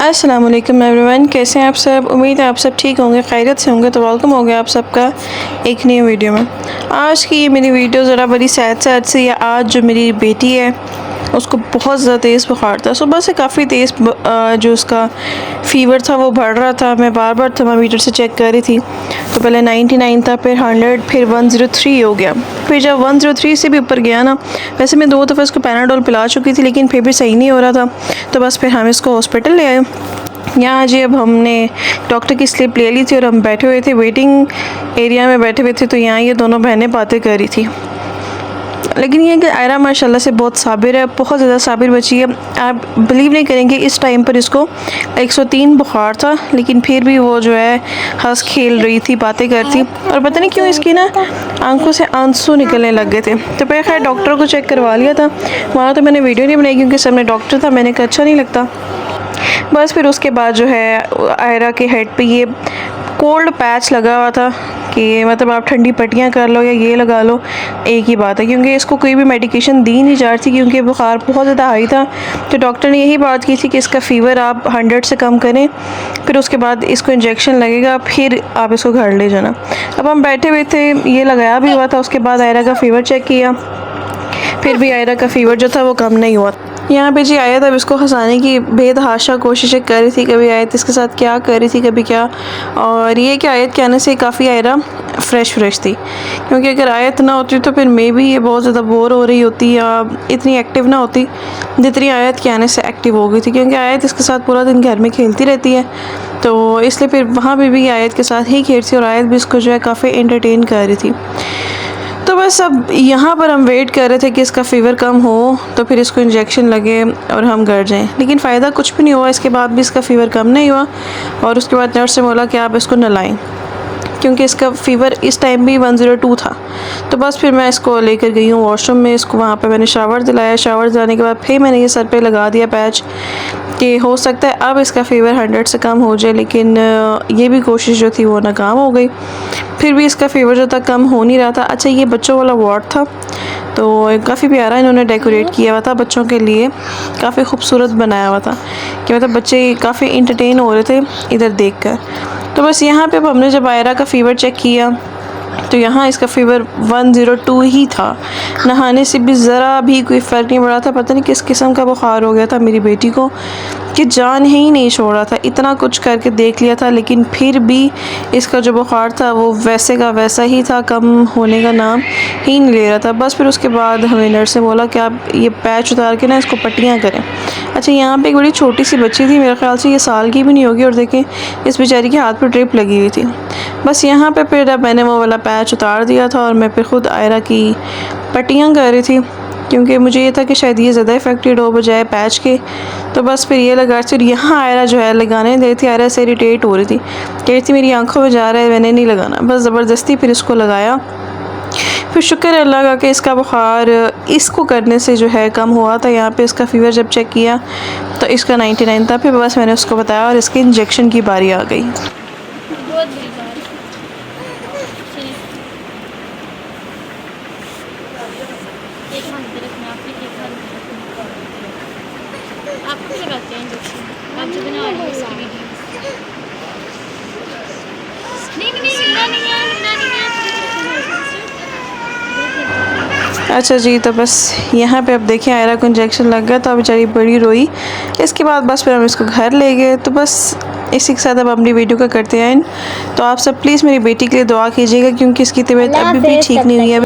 अस्सलाम वालेकुम एवरीवन, कैसे हैं आप सब। उम्मीद है आप सब ठीक होंगे, खैरियत से होंगे। तो वेलकम हो गया आप सबका एक नई वीडियो में। आज की ये मेरी वीडियो ज़रा बड़ी सैड सी है। आज जो मेरी बेटी है उसको बहुत ज़्यादा तेज़ बुखार था। सुबह से काफ़ी तेज़ जो उसका फ़ीवर था वो बढ़ रहा था। मैं बार बार थर्मामीटर से चेक कर रही थी तो पहले 99 था, फिर 100, फिर 103 हो गया। फिर जब 103 से भी ऊपर गया ना, वैसे मैं 2 दफ़ा इसको पैराडोल पिला चुकी थी लेकिन फिर भी सही नहीं हो रहा था। तो बस फिर हम इसको हॉस्पिटल ले आए। यहाँ जी अब हमने डॉक्टर की स्लिप ले ली थी और हम बैठे हुए थे, वेटिंग एरिया में बैठे हुए थे। तो यहाँ ये दोनों बहनें बातें कर रही थी। लेकिन ये कि आयरा माशाल्लाह से बहुत साबिर है, बहुत ज़्यादा साबिर बची है। आप बिलीव नहीं करेंगे, इस टाइम पर इसको 103 बुखार था लेकिन फिर भी वो जो है हंस खेल रही थी, बातें करती। और पता नहीं क्यों इसकी ना आंखों से आंसू निकलने लग गए थे। तो फिर खैर डॉक्टर को चेक करवा लिया था। वहाँ तो मैंने वीडियो नहीं बनाई क्योंकि सामने डॉक्टर था, मैंने कहा अच्छा नहीं लगता। बस फिर उसके बाद जो है आयरा के हेड पे ये कोल्ड पैच लगा हुआ था कि मतलब आप ठंडी पट्टियाँ कर लो या ये लगा लो, एक ही बात है। क्योंकि इसको कोई भी मेडिकेशन दी नहीं जा रही थी क्योंकि बुखार बहुत ज़्यादा हाई था। तो डॉक्टर ने यही बात की थी कि इसका फ़ीवर आप 100 से कम करें, फिर उसके बाद इसको इंजेक्शन लगेगा, फिर आप इसको घर ले जाना। अब हम बैठे हुए थे, ये लगाया भी हुआ था। उसके बाद आयरा का फ़ीवर चेक किया, फिर भी आयरा का फ़ीवर जो था वो कम नहीं हुआ। यहाँ पे जी आयत अब इसको हंसाने की बेतहाशा कोशिशें कर रही थी। कभी आयत इसके साथ क्या कर रही थी, कभी क्या। और ये कि आयत के आने से काफ़ी आयरा फ्रेश थी, क्योंकि अगर आयत ना होती तो फिर मे भी ये बहुत ज़्यादा बोर हो रही होती या इतनी एक्टिव ना होती जितनी आयत के आने से एक्टिव हो गई थी। क्योंकि आयत इसके साथ पूरा दिन घर में खेलती रहती है, तो इसलिए फिर वहाँ पर भी आयत के साथ ही खेलती और आयत भी इसको जो है काफ़ी एंटरटेन कर रही थी। तो बस अब यहाँ पर हम वेट कर रहे थे कि इसका फ़ीवर कम हो तो फिर इसको इंजेक्शन लगे और हम घर जाएं। लेकिन फ़ायदा कुछ भी नहीं हुआ। इसके बाद भी इसका फ़ीवर कम नहीं हुआ और उसके बाद नर्स ने बोला कि आप इसको नहलाएं, क्योंकि इसका फ़ीवर इस टाइम भी 102 था। तो बस फिर मैं इसको लेकर गई हूँ वॉशरूम में। इसको वहाँ पे मैंने शावर दिलाया। शावर दिलाने के बाद फिर मैंने ये सर पे लगा दिया पैच कि हो सकता है अब इसका फ़ीवर 100 से कम हो जाए। लेकिन ये भी कोशिश जो थी वो नाकाम हो गई। फिर भी इसका फ़ीवर जो था कम हो नहीं रहा था। अच्छा, ये बच्चों वाला वार्ड था तो काफ़ी प्यारा इन्होंने डेकोरेट किया हुआ था बच्चों के लिए, काफ़ी खूबसूरत बनाया हुआ था कि मतलब बच्चे काफ़ी इंटरटेन हो रहे थे इधर देखकर। तो बस यहाँ पे अब हमने जब आयरा का फ़ीवर चेक किया तो यहाँ इसका फ़ीवर 102 ही था। नहाने से भी ज़रा भी कोई फ़र्क नहीं पड़ा था। पता नहीं किस किस्म का बुखार हो गया था मेरी बेटी को कि जान ही नहीं छोड़ रहा था। इतना कुछ करके देख लिया था लेकिन फिर भी इसका जो बुखार था वो वैसे का वैसा ही था, कम होने का नाम ही नहीं ले रहा था। बस फिर उसके बाद हमें नर्स ने बोला कि आप ये पैच उतार के ना इसको पट्टियाँ करें। अच्छा, यहाँ पे एक बड़ी छोटी सी बच्ची थी, मेरे ख्याल से ये साल की भी नहीं होगी, और देखें इस बेचारी के हाथ पर ड्रिप लगी हुई थी। बस यहाँ पे फिर अब मैंने वो वाला पैच उतार दिया था और मैं फिर ख़ुद आयरा की पट्टियाँ कर रही थी क्योंकि मुझे ये था कि शायद ये ज़्यादा इफेक्टेड हो बजाय पैच के। तो बस फिर ये लगा फिर यहाँ आयरा जो है लगाने दे थी। आयरा से इरिटेट हो रही थी, कह रही थी मेरी आंखों में जा रहा है, मैंने नहीं लगाना। बस ज़बरदस्ती फिर इसको लगाया। फिर शुक्र है अल्लाह का कि इसका बुखार इसको करने से जो है कम हुआ था। यहाँ पे इसका फ़ीवर जब चेक किया तो इसका 99 था। फिर बस मैंने उसको बताया और इसके इंजेक्शन की बारी आ गई। आपको लगाते हैं इंजेक्शन, आप जो बना रही है इसकी वीडियो। अच्छा जी, तो बस यहाँ पे अब देखिए आयरा को इंजेक्शन लग गया तो बेचारी बड़ी रोई। इसके बाद बस फिर हम इसको घर ले गए। तो बस इसी के साथ अब अपनी वीडियो का करते हैं। तो आप सब प्लीज़ मेरी बेटी के लिए दुआ कीजिएगा क्योंकि इसकी तबीयत अभी भी ठीक नहीं हुई है।